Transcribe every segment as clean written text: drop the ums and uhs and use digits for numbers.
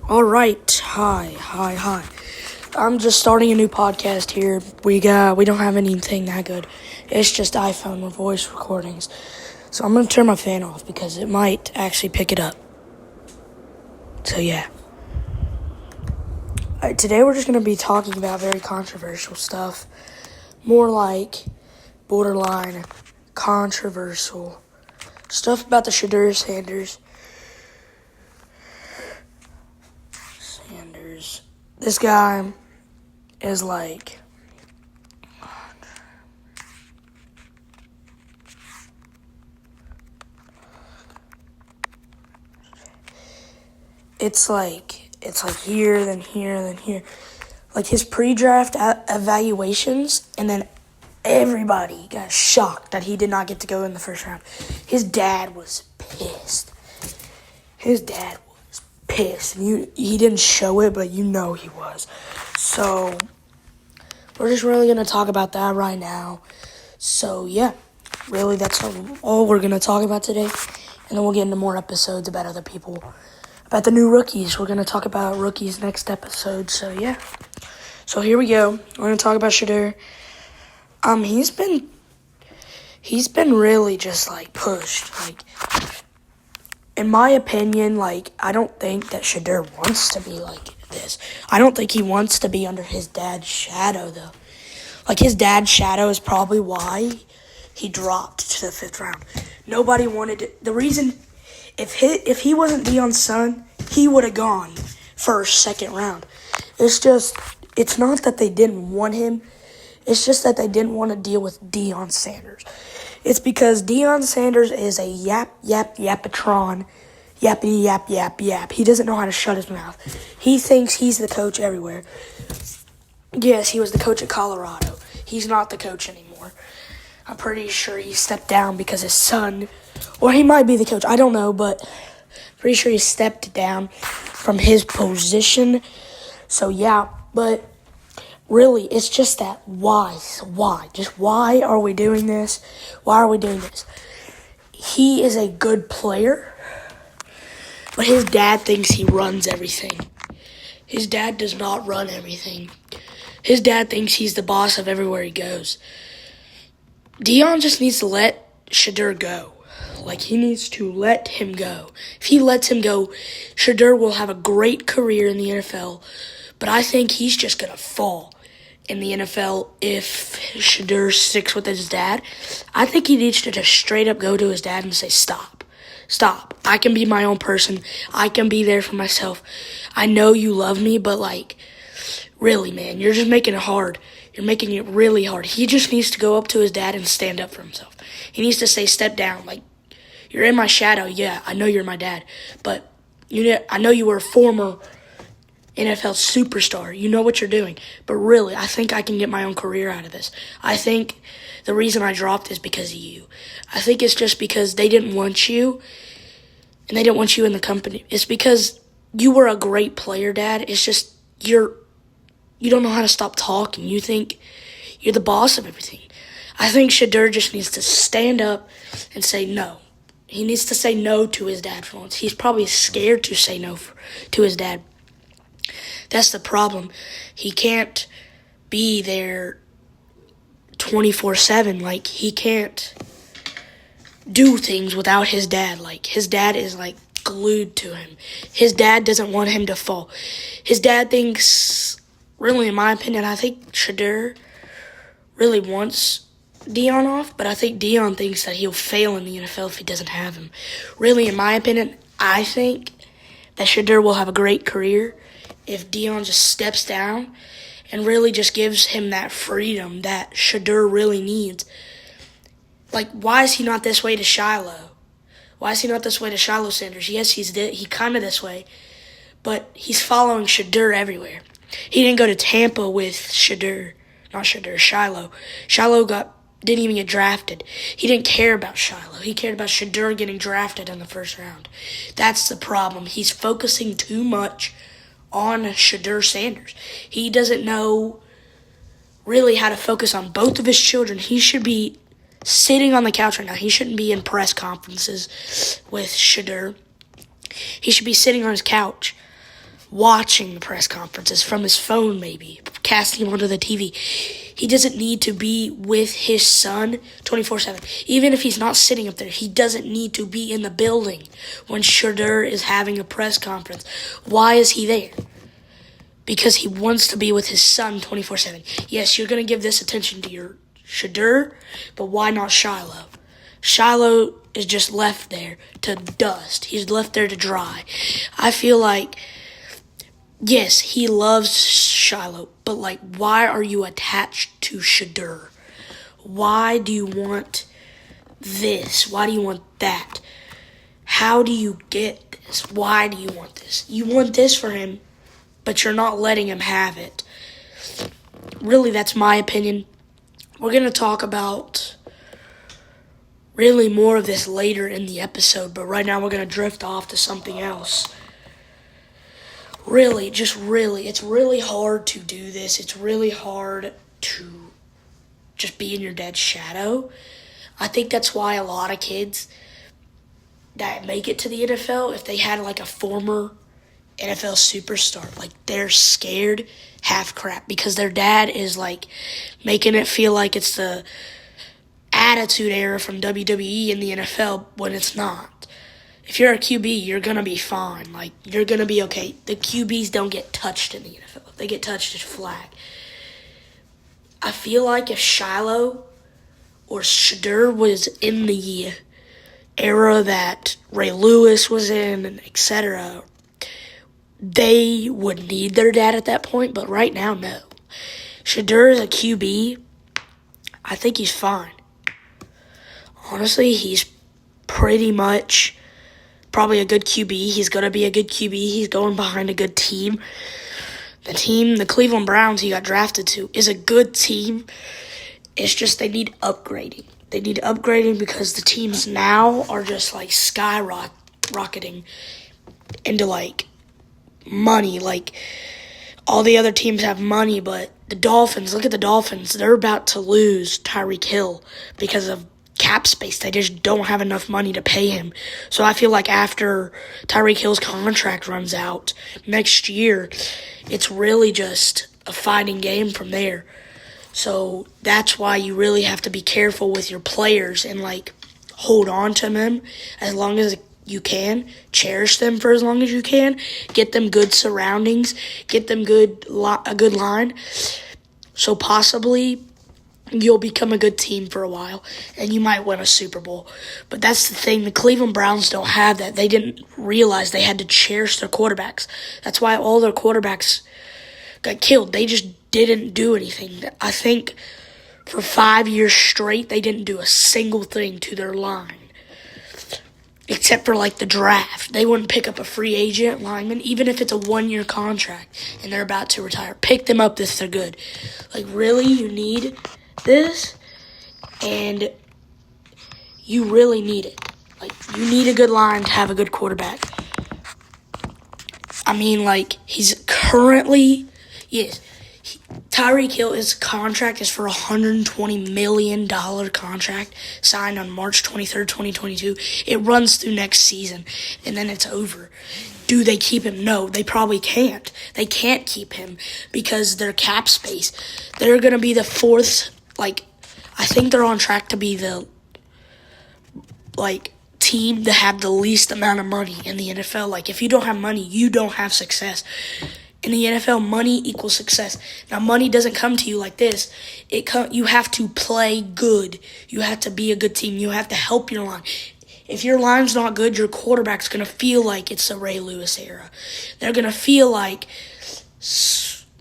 All right. Hi. I'm just starting a new podcast here. We don't have anything that good. It's just iPhone voice recordings. So I'm going to turn my fan off because it might actually pick it up. So yeah. Today we're just going to be talking about very controversial stuff. More like borderline controversial stuff about the Shedeur Sanders. This guy is like, it's like here, then here, then here. Like his pre-draft evaluations, and then everybody got shocked that he did not get to go in the first round. His dad was pissed. And he didn't show it, but you know he was. So we're just really going to talk about that right now. So yeah, really that's all we're going to talk about today. And then we'll get into more episodes about other people. About the new rookies. We're going to talk about rookies next episode. So yeah. So here we go. We're going to talk about Shedeur. He's been really just like pushed. Like, in my opinion, like, I don't think that Shedeur wants to be like this. I don't think he wants to be under his dad's shadow, though. Like, his dad's shadow is probably why he dropped to the 5th round. Nobody wanted it. The reason, if he wasn't Deion's son, he would have gone first, second round. It's not that they didn't want him. It's just that they didn't want to deal with Deion Sanders. It's because Deion Sanders is a yapatron. Yappity yap yap yap. He doesn't know how to shut his mouth. He thinks he's the coach everywhere. Yes, he was the coach at Colorado. He's not the coach anymore. I'm pretty sure he stepped down because his son, or he might be the coach, I don't know, but pretty sure he stepped down from his position. So yeah, but really, it's just that why? Just why are we doing this? Why are we doing this? He is a good player, but his dad thinks he runs everything. His dad does not run everything. His dad thinks he's the boss of everywhere he goes. Deion just needs to let Shedeur go. Like, he needs to let him go. If he lets him go, Shedeur will have a great career in the NFL, but I think he's just going to fall in the NFL if Shedeur sticks with his dad. I think he needs to just straight up go to his dad and say, Stop. I can be my own person. I can be there for myself. I know you love me, but like, really, man, you're just making it hard. You're making it really hard. He just needs to go up to his dad and stand up for himself. He needs to say, step down. Like, you're in my shadow. Yeah, I know you're my dad. But I know you were a former NFL superstar. You know what you're doing. But really, I think I can get my own career out of this. I think the reason I dropped is because of you. I think it's just because they didn't want you, and they didn't want you in the company. It's because you were a great player, Dad. It's just you don't know how to stop talking. You think you're the boss of everything. I think Shedeur just needs to stand up and say no. He needs to say no to his dad for once. He's probably scared to say no to his dad. That's the problem. He can't be there 24/7. Like, he can't do things without his dad. Like, his dad is like glued to him. His dad doesn't want him to fall. His dad thinks, really, in my opinion, I think Shedeur really wants Deion off, but I think Deion thinks that he'll fail in the NFL if he doesn't have him. Really, in my opinion, I think that Shedeur will have a great career if Deion just steps down and really just gives him that freedom that Shedeur really needs. Like, why is he not this way to Shiloh? Why is he not this way to Shiloh Sanders? Yes, he kind of this way, but he's following Shedeur everywhere. He didn't go to Tampa with Shiloh. Shiloh didn't even get drafted. He didn't care about Shiloh. He cared about Shedeur getting drafted in the first round. That's the problem. He's focusing too much on Shedeur Sanders. He doesn't know really how to focus on both of his children. He should be sitting on the couch right now. He shouldn't be in press conferences with Shedeur. He should be sitting on his couch watching the press conferences from his phone, maybe casting him onto the TV. He doesn't need to be with his son 24/7. Even if he's not sitting up there, he doesn't need to be in the building when Shedeur is having a press conference. Why is he there? Because he wants to be with his son 24/7. Yes, you're going to give this attention to your Shedeur, but why not Shiloh? Shiloh is just left there to dust. He's left there to dry. I feel like, yes, he loves Shiloh, but why are you attached to Shedeur? Why do you want this? Why do you want that? How do you get this? Why do you want this? You want this for him, but you're not letting him have it. Really, that's my opinion. We're going to talk about really more of this later in the episode, but right now we're going to drift off to something else. Really, it's really hard to do this. It's really hard to just be in your dad's shadow. I think that's why a lot of kids that make it to the NFL, if they had a former NFL superstar, they're scared half crap because their dad is making it feel like it's the Attitude Era from WWE in the NFL when it's not. If you're a QB, you're going to be fine. You're going to be okay. The QBs don't get touched in the NFL. If they get touched, it's flag. I feel like if Shiloh or Shedeur was in the era that Ray Lewis was in, and etc., they would need their dad at that point, but right now, no. Shedeur is a QB. I think he's fine. Honestly, he's pretty much probably a good QB. He's going to be a good QB. He's going behind a good team. The Cleveland Browns he got drafted to, is a good team. It's just they need upgrading. They need upgrading because the teams now are just skyrocketing into money. All the other teams have money, but the Dolphins, look at the Dolphins. They're about to lose Tyreek Hill because of cap space. They just don't have enough money to pay him. So I feel like after Tyreek Hill's contract runs out next year, it's really just a fighting game from there. So that's why you really have to be careful with your players and hold on to them as long as you can. Cherish them for as long as you can. Get them good surroundings. Get them a good line. So possibly you'll become a good team for a while, and you might win a Super Bowl. But that's the thing. The Cleveland Browns don't have that. They didn't realize they had to cherish their quarterbacks. That's why all their quarterbacks got killed. They just didn't do anything. I think for 5 years straight, they didn't do a single thing to their line. Except for the draft. They wouldn't pick up a free agent lineman, even if it's a 1-year contract and they're about to retire. Pick them up if they're good. Really, you need this, and you really need it. You need a good line to have a good quarterback. I mean, he's currently, yes, Tyreek Hill, his contract is for a $120 million contract signed on March 23rd, 2022. It runs through next season, and then it's over. Do they keep him? No, they probably can't. They can't keep him because their cap space. They're going to be the fourth, I think they're on track to be the, team to have the least amount of money in the NFL. If you don't have money, you don't have success. In the NFL, money equals success. Now, money doesn't come to you like this. You have to play good. You have to be a good team. You have to help your line. If your line's not good, your quarterback's going to feel like it's the Ray Lewis era. They're going to feel like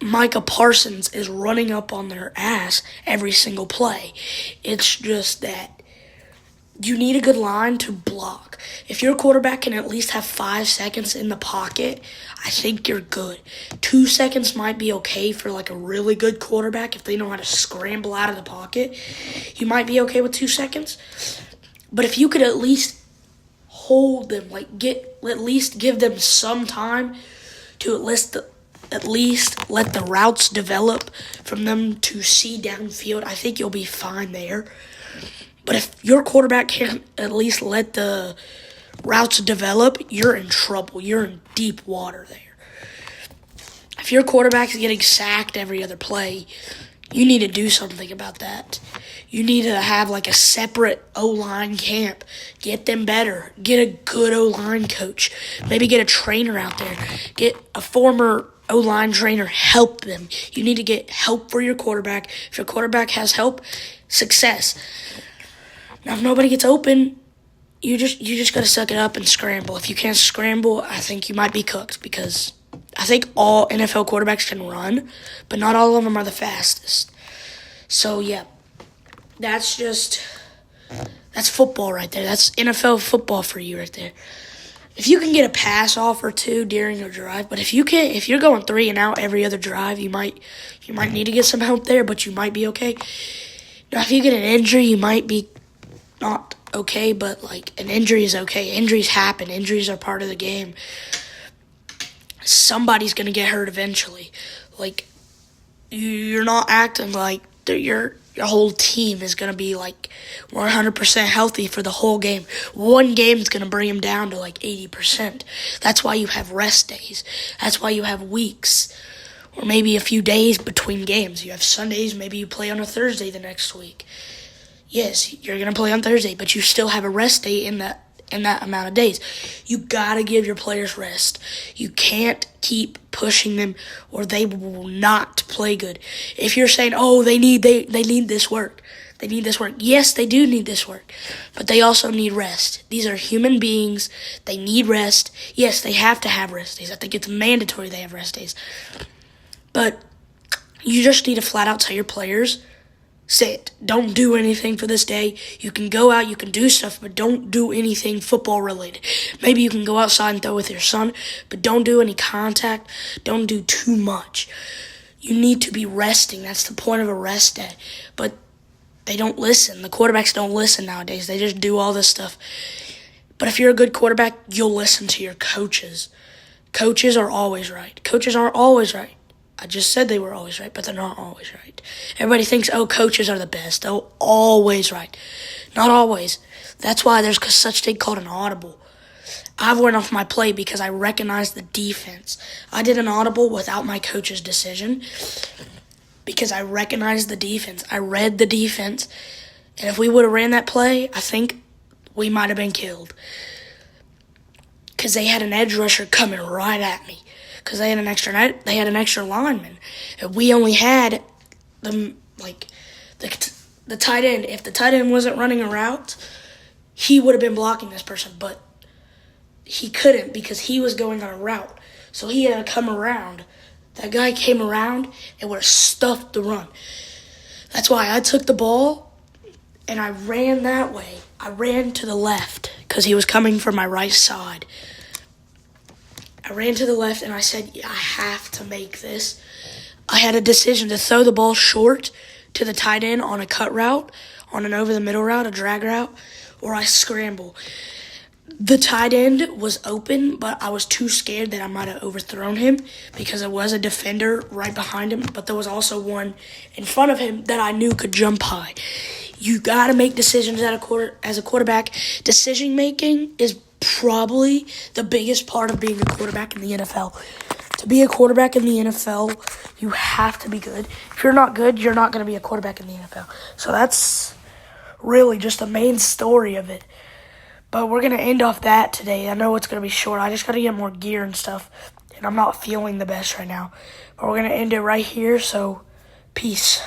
Micah Parsons is running up on their ass every single play. It's just that you need a good line to block. If your quarterback can at least have 5 seconds in the pocket, I think you're good. 2 seconds might be okay for a really good quarterback if they know how to scramble out of the pocket. You might be okay with 2 seconds. But if you could at least hold them, at least give them some time to at least let the routes develop from them to see downfield, I think you'll be fine there. But if your quarterback can't at least let the routes develop, you're in trouble. You're in deep water there. If your quarterback is getting sacked every other play, you need to do something about that. You need to have like a separate O-line camp. Get them better. Get a good O-line coach. Maybe get a trainer out there. Get a former O-line trainer. Help them. You need to get help for your quarterback. If your quarterback has help, success. Now, if nobody gets open, you just got to suck it up and scramble. If you can't scramble, I think you might be cooked because I think all NFL quarterbacks can run, but not all of them are the fastest. So, yeah, that's football right there. That's NFL football for you right there. If you can get a pass off or two during your drive, but if you're going 3 and out every other drive, you might need to get some help there, but you might be okay. Now, if you get an injury, you might be not okay, but like an injury is okay. Injuries happen. Injuries are part of the game. Somebody's going to get hurt eventually. Like, you're not acting like your whole team is going to be like 100% healthy for the whole game. One game is going to bring them down to like 80%. That's why you have rest days. That's why you have weeks or maybe a few days between games. You have Sundays, maybe you play on a Thursday the next week. Yes, you're going to play on Thursday, but you still have a rest day in that amount of days. You got to give your players rest. You can't keep pushing them or they will not play good. If you're saying, oh, they need this work. They need this work. Yes, they do need this work, but they also need rest. These are human beings. They need rest. Yes, they have to have rest days. I think it's mandatory they have rest days. But you just need to flat out tell your players, sit. Don't do anything for this day. You can go out, you can do stuff, but don't do anything football related. Maybe you can go outside and throw with your son, but don't do any contact. Don't do too much. You need to be resting. That's the point of a rest day. But they don't listen. The quarterbacks don't listen nowadays. They just do all this stuff. But if you're a good quarterback, you'll listen to your coaches. Coaches are always right. Coaches aren't always right. I just said they were always right, but they're not always right. Everybody thinks, oh, coaches are the best. They're always right. Not always. That's why there's such thing called an audible. I've went off my play because I recognized the defense. I did an audible without my coach's decision because I recognized the defense. I read the defense, and if we would have ran that play, I think we might have been killed because they had an edge rusher coming right at me. Because they had an extra lineman, and we only had the tight end. If the tight end wasn't running a route, he would have been blocking this person, but he couldn't because he was going on a route. So he had to come around. That guy came around and would have stuffed the run. That's why I took the ball and I ran that way. I ran to the left because he was coming from my right side. I ran to the left, and I said, I have to make this. I had a decision to throw the ball short to the tight end on a cut route, on an over-the-middle route, a drag route, or I scramble. The tight end was open, but I was too scared that I might have overthrown him because there was a defender right behind him, but there was also one in front of him that I knew could jump high. You got to make decisions as a quarterback. Decision-making is probably the biggest part of being a quarterback in the NFL. To be a quarterback in the NFL, you have to be good. If you're not good, you're not going to be a quarterback in the NFL. So that's really just the main story of it. But we're going to end off that today. I know it's going to be short. I just got to get more gear and stuff, and I'm not feeling the best right now. But we're going to end it right here, so peace.